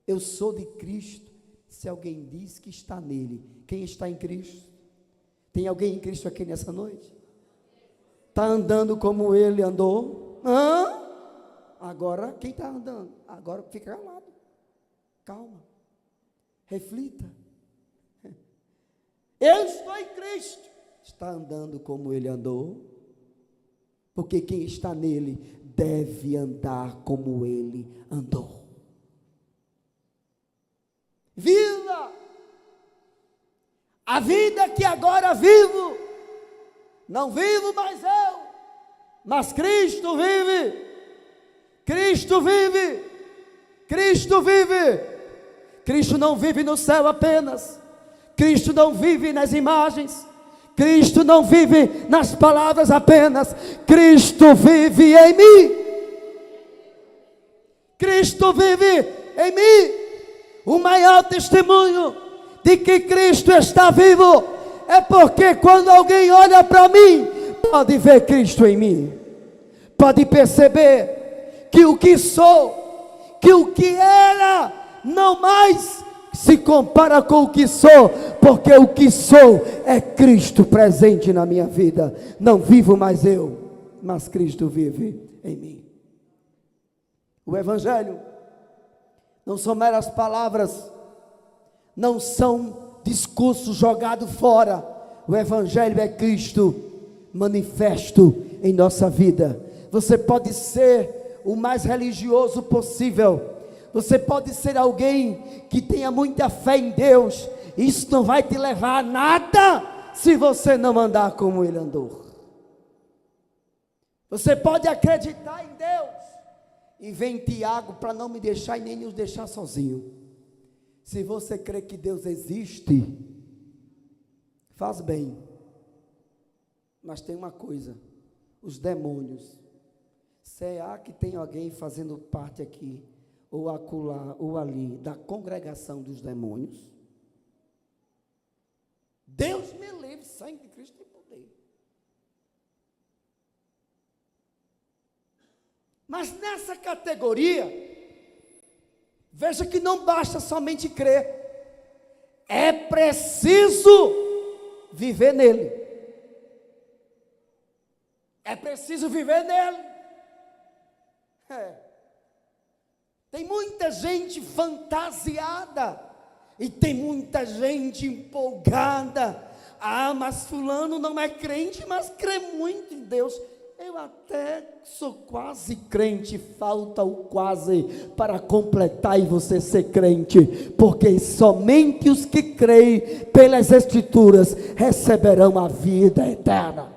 Eu sou de Cristo. Se alguém diz que está nele, quem está em Cristo? Tem alguém em Cristo aqui nessa noite? Está andando como ele andou? Agora, quem está andando? Agora fica calado. Calma. Reflita. Eu estou em Cristo. Está andando como ele andou? Porque quem está nele deve andar como ele andou. Viva a vida que agora vivo. Não vivo mais eu, mas Cristo vive. Cristo vive. Cristo vive. Cristo não vive no céu apenas. Cristo não vive nas imagens. Cristo não vive nas palavras apenas, Cristo vive em mim. Cristo vive em mim. O maior testemunho de que Cristo está vivo é porque quando alguém olha para mim, pode ver Cristo em mim, pode perceber que o que sou, que o que era, não mais se compara com o que sou, porque o que sou é Cristo presente na minha vida. Não vivo mais eu, mas Cristo vive em mim. O Evangelho não são meras palavras, não são discursos jogados fora. O Evangelho é Cristo manifesto em nossa vida. Você pode ser o mais religioso possível, você pode ser alguém que tenha muita fé em Deus, isso não vai te levar a nada se você não andar como Ele andou. Você pode acreditar em Deus, e vem Tiago para não me deixar e nem nos deixar sozinho. Se você crê que Deus existe, faz bem, mas tem uma coisa: os demônios, será que tem alguém fazendo parte aqui, ou acolá, ou ali, da congregação dos demônios? Deus me livre, sangue de Cristo tem poder. Mas nessa categoria, veja que não basta somente crer, é preciso viver nele. É preciso viver nele. Tem muita gente fantasiada, e tem muita gente empolgada. Ah, mas fulano não é crente, mas crê muito em Deus. Eu até sou quase crente, falta o quase para completar e você ser crente, porque somente os que creem pelas Escrituras receberão a vida eterna.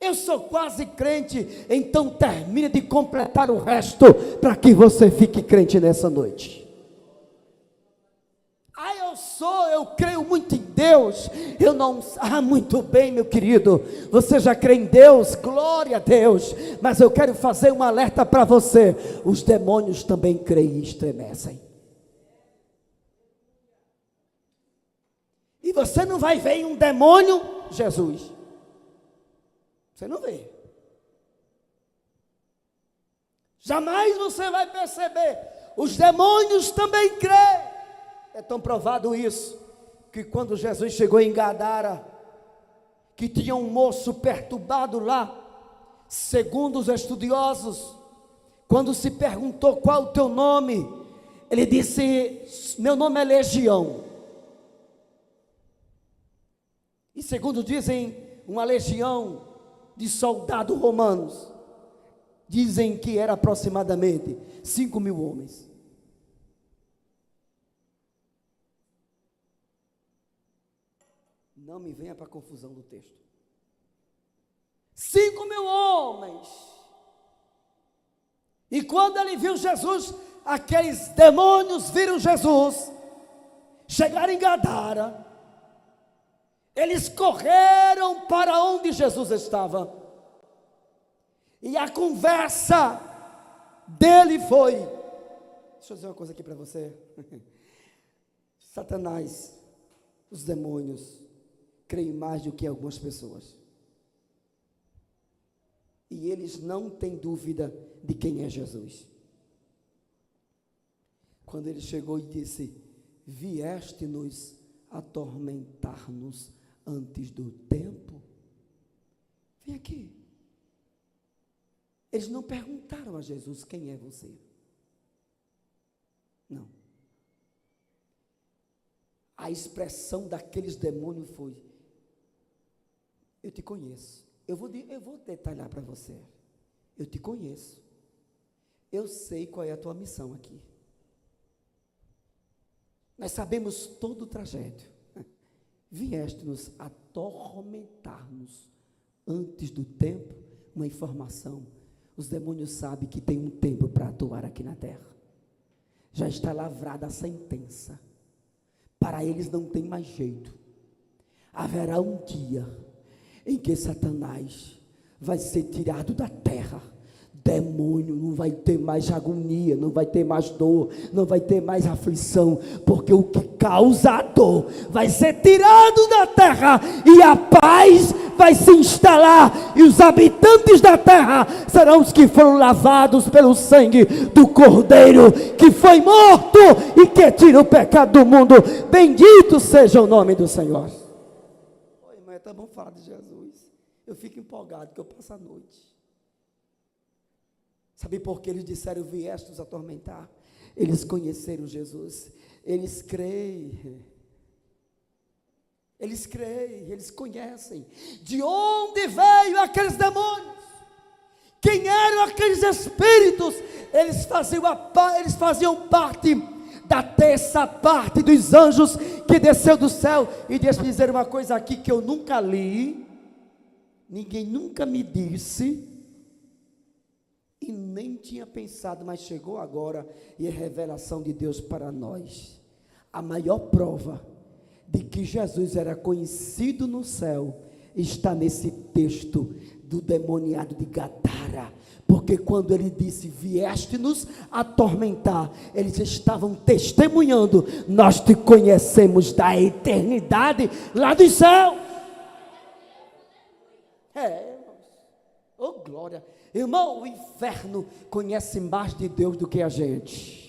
Eu sou quase crente, então termine de completar o resto, para que você fique crente nessa noite. Eu creio muito em Deus, eu não, muito bem, meu querido, você já crê em Deus, glória a Deus, mas eu quero fazer um alerta para você: os demônios também creem e estremecem, e você não vai ver em um demônio Jesus, você não vê, jamais você vai perceber. Os demônios também creem. É tão provado isso, que quando Jesus chegou em Gadara, que tinha um moço perturbado lá, segundo os estudiosos, quando se perguntou qual o teu nome, ele disse: meu nome é Legião. E segundo dizem, uma legião de soldados romanos, dizem que era aproximadamente 5.000 homens. Não me venha para a confusão do texto. 5.000 homens. E quando ele viu Jesus, aqueles demônios viram Jesus, chegaram em Gadara, eles correram para onde Jesus estava, e a conversa dele foi: deixa eu dizer uma coisa aqui para você. Satanás, os demônios, creem mais do que algumas pessoas, e eles não têm dúvida de quem é Jesus. Quando ele chegou e disse: vieste-nos atormentar-nos antes do tempo? Vem aqui. Eles não perguntaram a Jesus: quem é você? Não. A expressão daqueles demônios foi: eu te conheço. Eu vou detalhar para você. Eu te conheço. Eu sei qual é a tua missão aqui. Nós sabemos todo o trajeto. Vieste-nos atormentar-nos antes do tempo. Uma informação: os demônios sabem que tem um tempo para atuar aqui na terra. Já está lavrada a sentença. Para eles não tem mais jeito. haverá um dia em que Satanás vai ser tirado da terra. Demônio não vai ter mais agonia, não vai ter mais dor, não vai ter mais aflição, porque o que causa a dor vai ser tirado da terra, e a paz vai se instalar, e os habitantes da terra serão os que foram lavados pelo sangue do Cordeiro, que foi morto e que tira o pecado do mundo. Bendito seja o nome do Senhor. Oi, mãe, tá bom falar de Jesus. Eu fico empolgado, que eu passo a noite. Sabe por que eles disseram: vieste nos atormentar? Eles conheceram Jesus. Eles creem, eles conhecem de onde veio aqueles demônios, quem eram aqueles espíritos. Eles faziam parte da terça parte dos anjos que desceu do céu. E deixa eu dizer uma coisa aqui que eu nunca li, ninguém nunca me disse, e nem tinha pensado, mas chegou agora, e é revelação de Deus para nós. A maior prova de que Jesus era conhecido no céu está nesse texto do demoniado de Gadara, porque quando ele disse: vieste nos atormentar, eles estavam testemunhando: nós te conhecemos da eternidade lá do céu. Oh glória. Irmão, o inferno conhece mais de Deus do que a gente.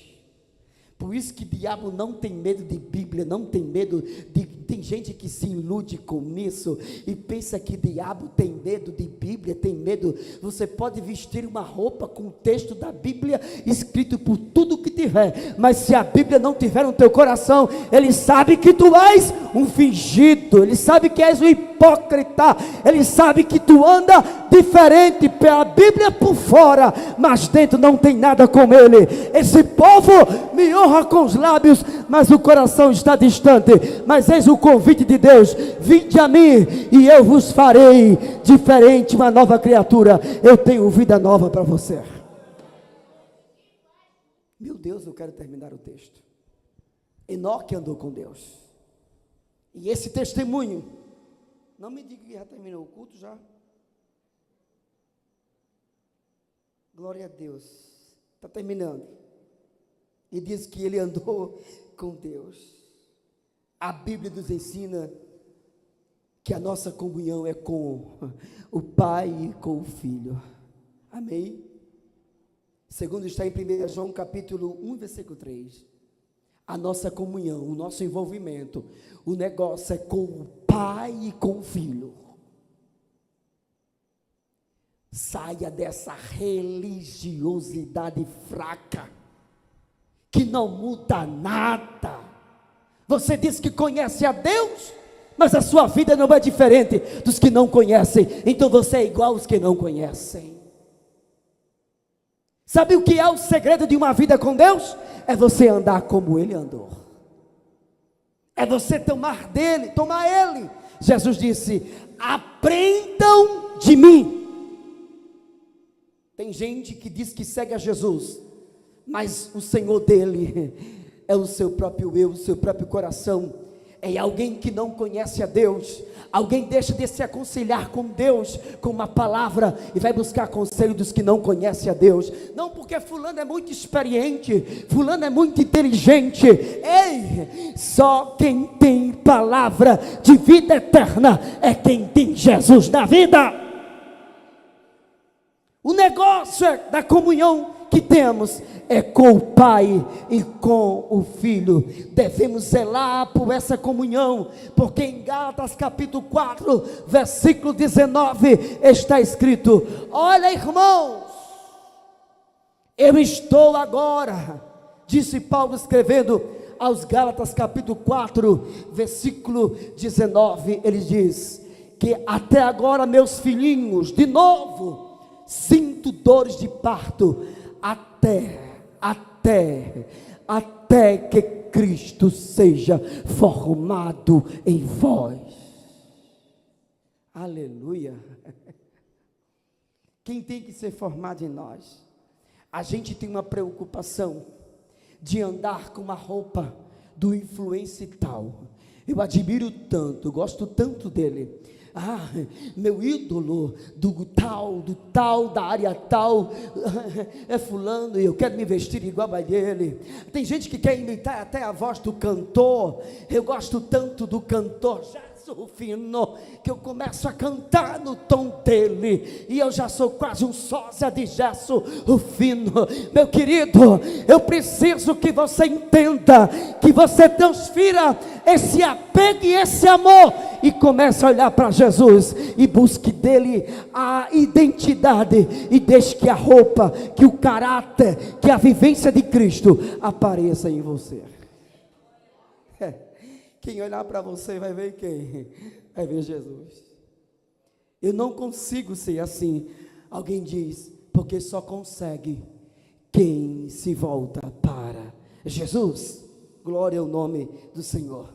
Por isso que o diabo não tem medo de Bíblia, não tem medo de... Tem gente que se ilude com isso e pensa que o diabo tem medo de Bíblia, tem medo. Você pode vestir uma roupa com o texto da Bíblia escrito por tudo que tiver, mas se a Bíblia não tiver no teu coração, ele sabe que tu és um fingido, ele sabe que és um hipócrita, ele sabe que tu anda diferente pela Bíblia por fora, mas dentro não tem nada com ele. Esse povo me honra com os lábios, mas o coração está distante. Mas eis o convite de Deus: vinde a mim e eu vos farei diferente, uma nova criatura. Eu tenho vida nova para você. Meu Deus, eu quero terminar o texto. Enoque andou com Deus, e esse testemunho, não me diga que já terminou o culto já. Glória a Deus, está terminando. E diz que ele andou com Deus. A Bíblia nos ensina que a nossa comunhão é com o Pai e com o Filho. Amém? Segundo está em 1 João capítulo 1, versículo 3. A nossa comunhão, o nosso envolvimento, o negócio é com o Pai e com o Filho. Saia dessa religiosidade fraca, que não muda nada. Você diz que conhece a Deus, mas a sua vida não é diferente dos que não conhecem. Então você é igual aos que não conhecem. Sabe o que é o segredo de uma vida com Deus? É você andar como Ele andou. É você tomar dele, tomar Ele. Jesus disse: aprendam de mim. Tem gente que diz que segue a Jesus, mas o Senhor dele é o seu próprio eu, o seu próprio coração. É alguém que não conhece a Deus. Alguém deixa de se aconselhar com Deus, com uma palavra, e vai buscar conselho dos que não conhecem a Deus. Não porque fulano é muito experiente, fulano é muito inteligente. Ei, só quem tem palavra de vida eterna é quem tem Jesus na vida. O negócio da comunhão que temos é com o Pai e com o Filho. Devemos zelar por essa comunhão, porque em Gálatas capítulo 4, versículo 19, está escrito: olha, irmãos, eu estou agora, disse Paulo escrevendo aos Gálatas capítulo 4, versículo 19, ele diz que até agora, meus filhinhos, de novo sinto dores de parto, até que Cristo seja formado em vós. Aleluia. Quem tem que ser formado em nós? A gente tem uma preocupação de andar com uma roupa do influencer tal, Eu admiro tanto, gosto tanto dele. Ah, meu ídolo do tal, da área tal, é fulano, e eu quero me vestir igual a ele. Tem gente que quer imitar até a voz do cantor. Eu gosto tanto do cantor Rufino, que eu começo a cantar no tom dele, e eu já sou quase um sósia de Gerson Rufino. Meu querido, eu preciso que você entenda, que você transfira esse apego e esse amor, e comece a olhar para Jesus, e busque dele a identidade, e deixe que a roupa, que o caráter, que a vivência de Cristo apareça em você. Quem olhar para você vai ver quem? Vai ver Jesus. Eu não consigo ser assim. Alguém diz, porque só consegue quem se volta para Jesus. Glória ao nome do Senhor.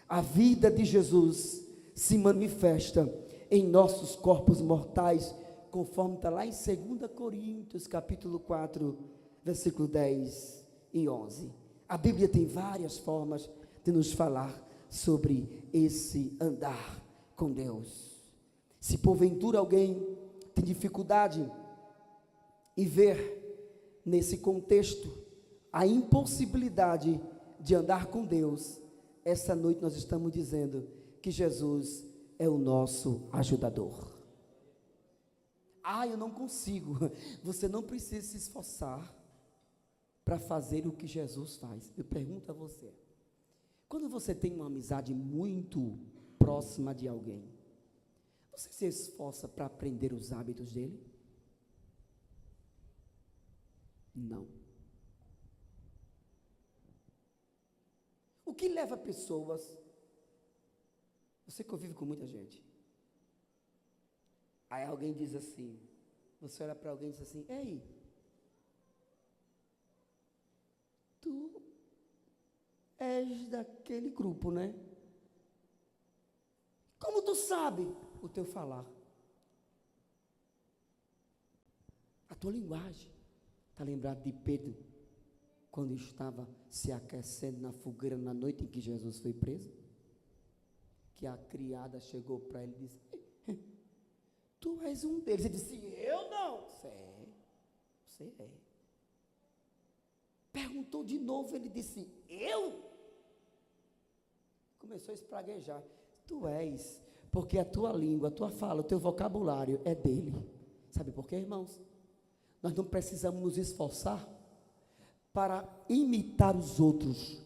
A vida de Jesus se manifesta em nossos corpos mortais, conforme está lá em 2 Coríntios, capítulo 4, versículo 10 e 11. A Bíblia tem várias formas de nos falar sobre esse andar com Deus. Se porventura alguém tem dificuldade em ver nesse contexto a impossibilidade de andar com Deus, essa noite nós estamos dizendo que Jesus é o nosso ajudador. Eu não consigo. Você não precisa se esforçar para fazer o que Jesus faz. Eu pergunto a você, quando você tem uma amizade muito próxima de alguém, você se esforça para aprender os hábitos dele? Não. O que leva pessoas, você convive com muita gente, aí alguém diz assim, você olha para alguém e diz assim, ei, tu és daquele grupo, né? Como tu sabe? O teu falar, a tua linguagem. Está lembrado de Pedro, quando estava se aquecendo na fogueira na noite em que Jesus foi preso? Que a criada chegou para ele e disse, tu és um deles. Ele disse, eu não. Você é. Perguntou de novo, ele disse, eu? Começou a espraguejar. Tu és, porque a tua língua, a tua fala, o teu vocabulário é dele. Sabe por quê, irmãos? Nós não precisamos nos esforçar para imitar os outros.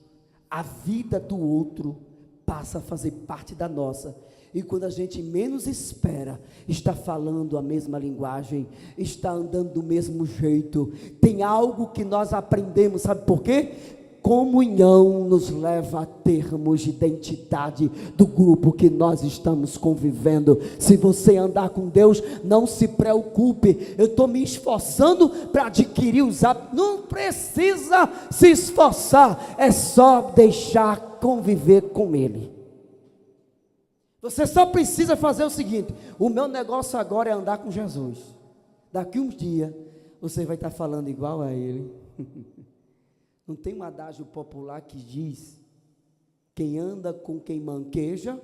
A vida do outro passa a fazer parte da nossa. E quando a gente menos espera, está falando a mesma linguagem, está andando do mesmo jeito. Tem algo que nós aprendemos, sabe por quê? Comunhão nos leva a termos identidade do grupo que nós estamos convivendo. Se você andar com Deus, não se preocupe, eu estou me esforçando para adquirir os hábitos. Não precisa se esforçar, é só deixar conviver com Ele. Você só precisa fazer o seguinte, o meu negócio agora é andar com Jesus. Daqui uns dias, você vai estar falando igual a Ele. Não tem um adágio popular que diz, quem anda com quem manqueja,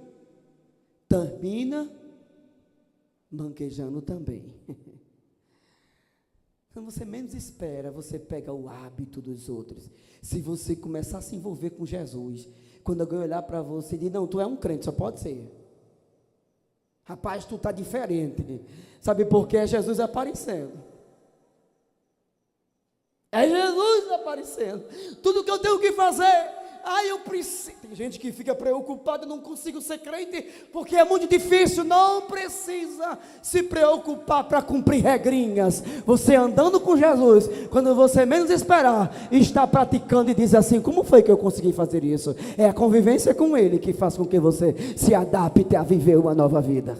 termina manquejando também. Quando você menos espera, você pega o hábito dos outros. Se você começar a se envolver com Jesus, quando alguém olhar para você e dizer, não, tu é um crente, só pode ser. Rapaz, tu está diferente. Sabe por quê? É Jesus aparecendo. É Jesus aparecendo. Tudo que eu tenho que fazer, eu preciso. Tem gente que fica preocupada, não consigo ser crente, porque é muito difícil. Não precisa se preocupar para cumprir regrinhas. Você andando com Jesus, quando você menos esperar, está praticando e diz assim, como foi que eu consegui fazer isso? É a convivência com Ele que faz com que você se adapte a viver uma nova vida.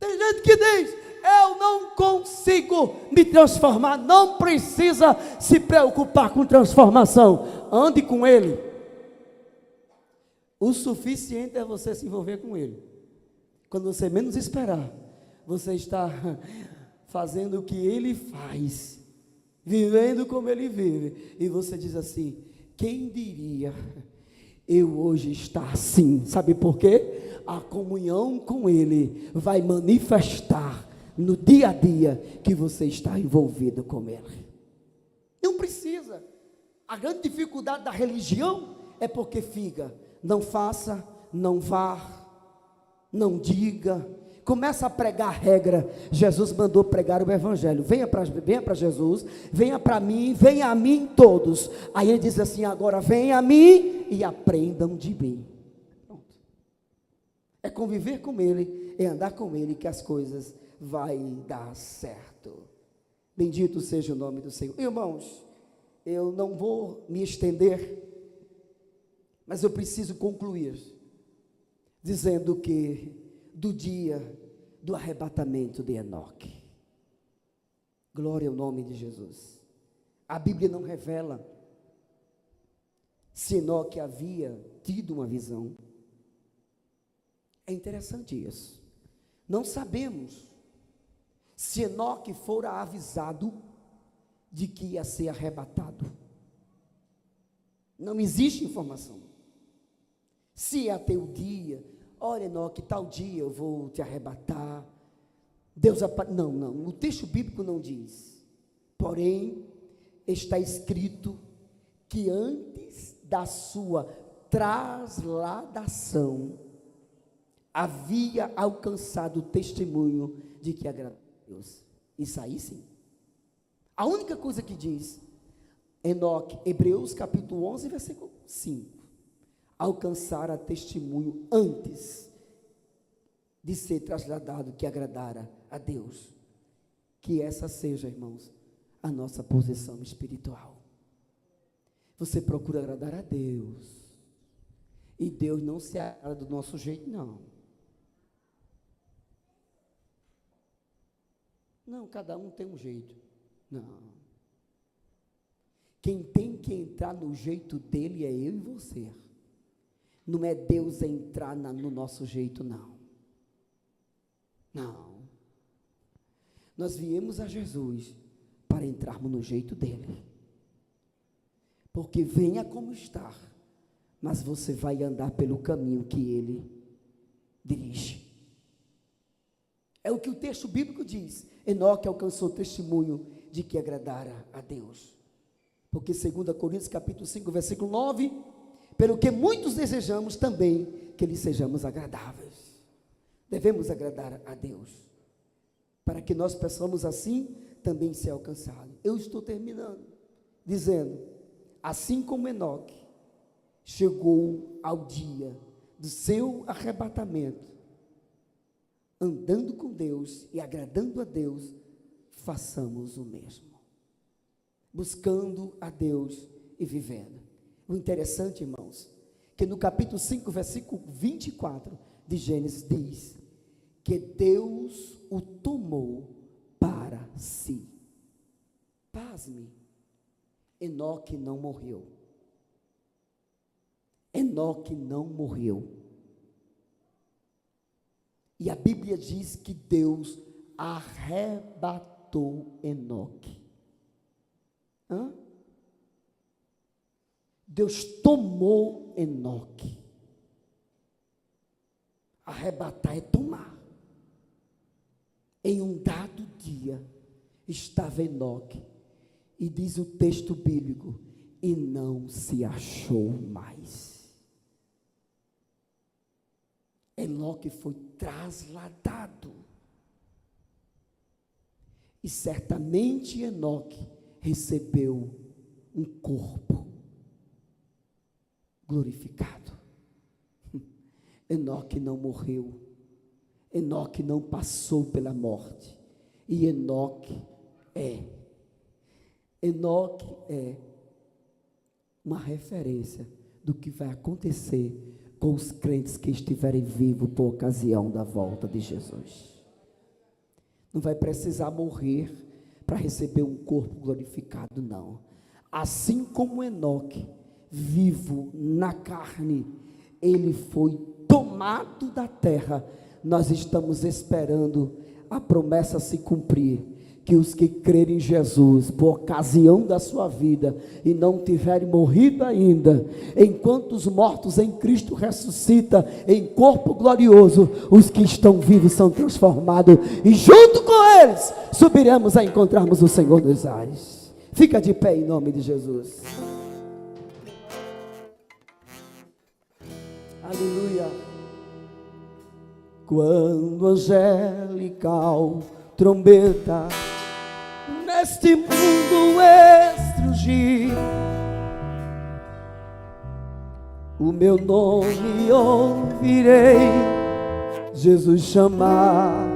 Tem gente que diz, eu não consigo me transformar. Não precisa se preocupar com transformação. Ande com Ele. O suficiente é você se envolver com Ele. Quando você menos esperar, você está fazendo o que Ele faz, vivendo como Ele vive. E você diz assim, quem diria eu hoje está assim. Sabe por quê? A comunhão com Ele vai manifestar no dia a dia que você está envolvido com Ele. Não precisa. A grande dificuldade da religião é porque fica, não faça, não vá, não diga, começa a pregar regra. Jesus mandou pregar o evangelho, venha para Jesus, venha para mim, venha a mim todos. Aí ele diz assim, agora venha a mim e aprendam de mim. Pronto. É conviver com Ele, é andar com Ele que as coisas vai dar certo. Bendito seja o nome do Senhor. Irmãos, eu não vou me estender, mas eu preciso concluir dizendo que do dia do arrebatamento de Enoque, glória ao nome de Jesus, a Bíblia não revela se Enoque havia tido uma visão. É interessante isso. Não sabemos se Enoque fora avisado de que ia ser arrebatado. Não existe informação. Se até o dia, olha Enoque, tal dia eu vou te arrebatar. Não, o texto bíblico não diz. Porém, está escrito que antes da sua trasladação, havia alcançado o testemunho de que agradou a Deus. Isso aí sim. A única coisa que diz, Enoque, Hebreus capítulo 11, versículo 5, alcançara testemunho antes de ser trasladado que agradara a Deus. Que essa seja, irmãos, a nossa posição espiritual. Você procura agradar a Deus, e Deus não se agrada do nosso jeito, não. Não, cada um tem um jeito. Não. Quem tem que entrar no jeito dele é eu e você. Não é Deus entrar no nosso jeito, não. Não. Nós viemos a Jesus para entrarmos no jeito dele. Porque venha como está, mas você vai andar pelo caminho que ele dirige. É o que o texto bíblico diz. Enoque alcançou testemunho de que agradara a Deus. Porque 2 Coríntios capítulo 5, versículo 9, pelo que muitos desejamos também que lhe sejamos agradáveis. Devemos agradar a Deus, para que nós possamos assim também ser alcançados. Eu estou terminando, dizendo, assim como Enoque chegou ao dia do seu arrebatamento, andando com Deus e agradando a Deus, façamos o mesmo. Buscando a Deus e vivendo. O interessante, irmãos, que no capítulo 5, versículo 24 de Gênesis diz que Deus o tomou para si. Pasme, Enoque não morreu. Enoque não morreu. E a Bíblia diz que Deus arrebatou Enoque. Deus tomou Enoque. Arrebatar é tomar. Em um dado dia, estava Enoque, e diz o texto bíblico, e não se achou mais. Enoque foi trasladado. E certamente Enoque recebeu um corpo glorificado. Enoque não morreu. Enoque não passou pela morte. E Enoque é uma referência do que vai acontecer com os crentes que estiverem vivos por ocasião da volta de Jesus. Não vai precisar morrer para receber um corpo glorificado, não. Assim como Enoque, vivo na carne, ele foi tomado da terra. Nós estamos esperando a promessa se cumprir, que os que crerem em Jesus, por ocasião da sua vida, e não tiverem morrido ainda, enquanto os mortos em Cristo ressuscitam em corpo glorioso, os que estão vivos são transformados, e junto com eles, subiremos a encontrarmos o Senhor nos ares. Fica de pé em nome de Jesus. Aleluia. Quando angelical trombeta neste mundo estrugir, o meu nome ouvirei Jesus chamar,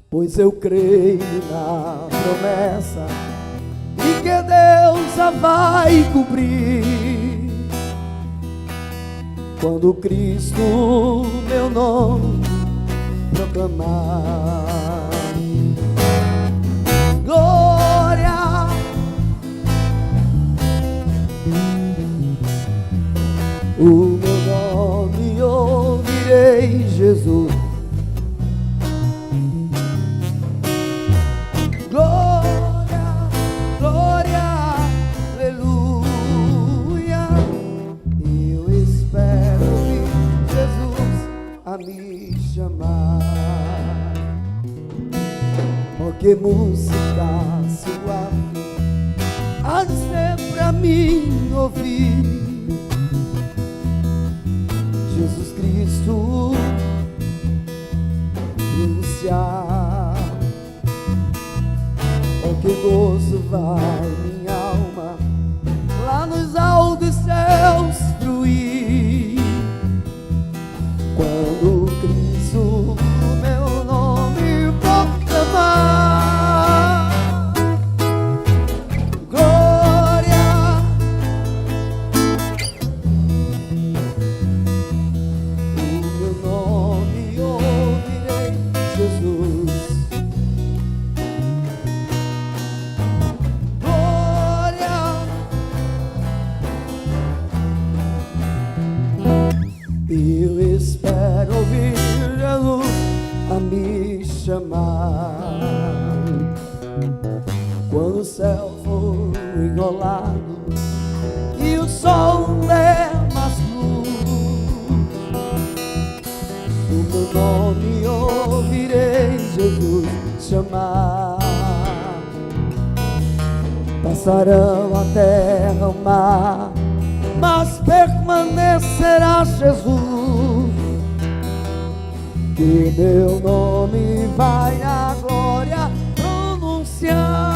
pois eu creio na promessa e que Deus a vai cumprir. Quando Cristo meu nome proclamar, glória, o meu nome ouvirei Jesus, glória, glória, aleluia. Eu espero Jesus a me chamar. Oh, que música suave há de ser pra mim ouvir, Jesus Cristo pronunciar. Oh, que gozo vai minha alma lá nos altos céus fruir, quando Cristo meu nome proclamar. Glória, o meu nome ouvirei Jesus, glória, eu espero ouvir Jesus a me chamar. Quando o céu for enrolado e o sol der mais luz, o meu nome ouvirei Jesus chamar. Passarão a terra, o mar, mas permanecerá Jesus, que meu nome vai a glória pronunciar.